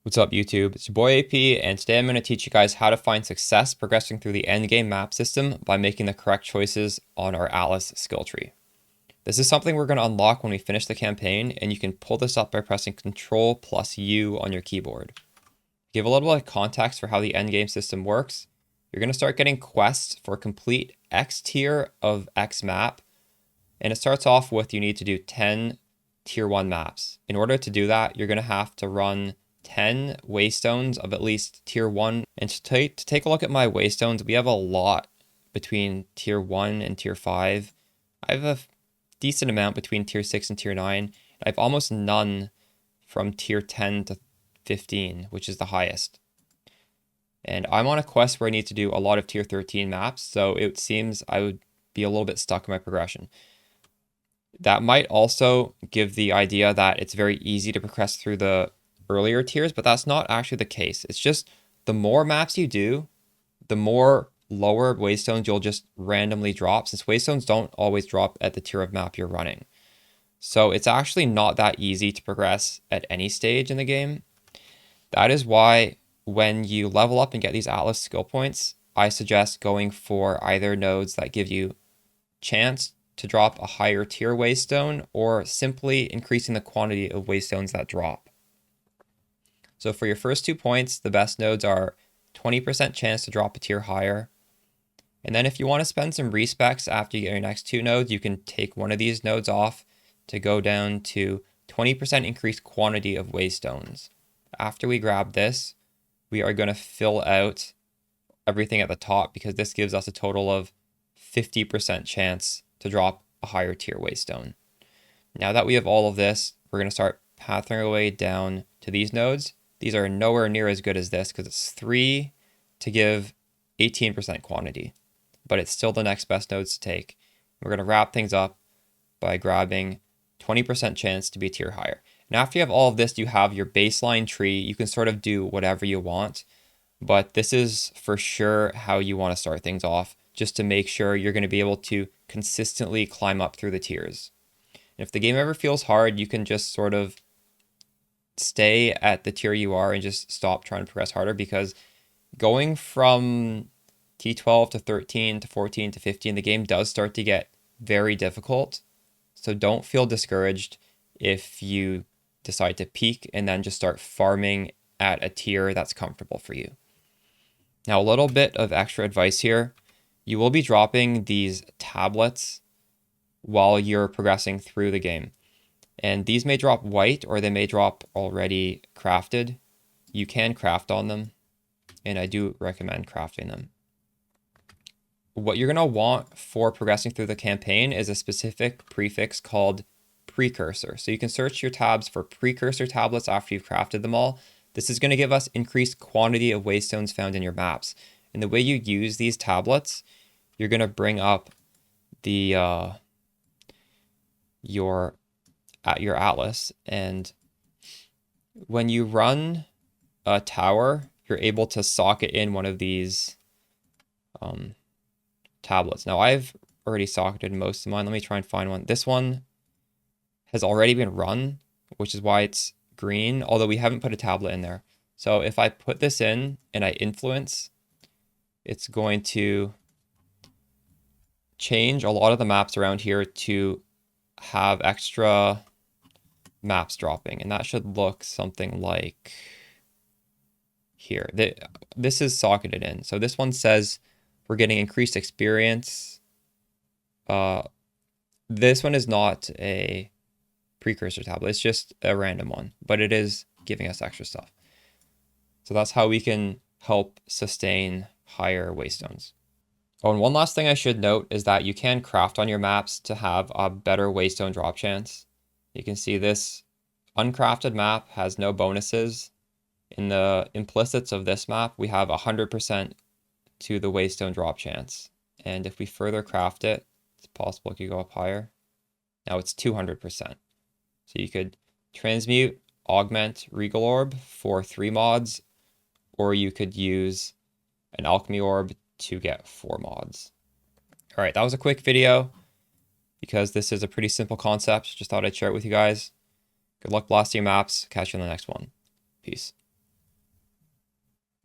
What's up, YouTube? It's your boy AP, and today I'm going to teach you guys how to find success progressing through the endgame map system by making the correct choices on our Atlas skill tree. This is something we're going to unlock when we finish the campaign, and you can pull this up by pressing Ctrl+U on your keyboard. To give a little bit of context for how the endgame system works, you're going to start getting quests for complete X tier of X map, and it starts off with you need to do 10 tier 1 maps. In order to do that, you're going to have to run 10 Waystones of at least tier 1. And to take a look at my Waystones, we have a lot between tier 1 and tier 5. I have a decent amount between tier 6 and tier 9. I have almost none from tier 10 to 15, which is the highest. And I'm on a quest where I need to do a lot of tier 13 maps, so it seems I would be a little bit stuck in my progression. That might also give the idea that it's very easy to progress through the earlier tiers, but that's not actually the case. It's just the more maps you do, the more lower Waystones you'll just randomly drop, since Waystones don't always drop at the tier of map you're running. So it's actually not that easy to progress at any stage in the game. That is why when you level up and get these Atlas skill points, I suggest going for either nodes that give you chance to drop a higher tier Waystone, or simply increasing the quantity of Waystones that drop. So for your first 2 points, the best nodes are 20% chance to drop a tier higher. And then if you want to spend some respecs after you get your next 2 nodes, you can take one of these nodes off to go down to 20% increased quantity of Waystones. After we grab this, we are going to fill out everything at the top, because this gives us a total of 50% chance to drop a higher tier Waystone. Now that we have all of this, we're going to start pathing our way down to these nodes. These are nowhere near as good as this, because it's 3 to give 18% quantity, but it's still the next best nodes to take. We're going to wrap things up by grabbing 20% chance to be a tier higher. And after you have all of this, you have your baseline tree. You can sort of do whatever you want, but this is for sure how you want to start things off, just to make sure you're going to be able to consistently climb up through the tiers. And if the game ever feels hard, you can just sort of stay at the tier you are and just stop trying to progress harder, because going from T12 to 13 to 14 to 15, the game does start to get very difficult. So don't feel discouraged if you decide to peak and then just start farming at a tier that's comfortable for you. Now, a little bit of extra advice here. You will be dropping these tablets while you're progressing through the game. And these may drop white, or they may drop already crafted. You can craft on them, and I do recommend crafting them. What you're going to want for progressing through the campaign is a specific prefix called Precursor. So you can search your tabs for Precursor Tablets after you've crafted them all. This is going to give us increased quantity of Waystones found in your maps. And the way you use these tablets, you're going to bring up the your Atlas, and when you run a tower, you're able to socket in one of these tablets. Now, I've already socketed most of mine. Let me try and find one. This one has already been run, which is why it's green, although we haven't put a tablet in there. So if I put this in and I influence, it's going to change a lot of the maps around here to have extra maps dropping, and that should look something like here. This is socketed in. So this one says we're getting increased experience. This one is not a precursor tablet. It's just a random one, but it is giving us extra stuff. So that's how we can help sustain higher Waystones. Oh, and one last thing I should note is that you can craft on your maps to have a better Waystone drop chance. You can see this uncrafted map has no bonuses. In the implicits of this map, we have 100% to the Waystone drop chance. And if we further craft it, it's possible it could go up higher. Now it's 200%. So you could transmute, augment, regal orb for 3 mods, or you could use an alchemy orb to get 4 mods. All right, that was a quick video because this is a pretty simple concept. Just thought I'd share it with you guys. Good luck blasting your maps. Catch you in the next one. Peace.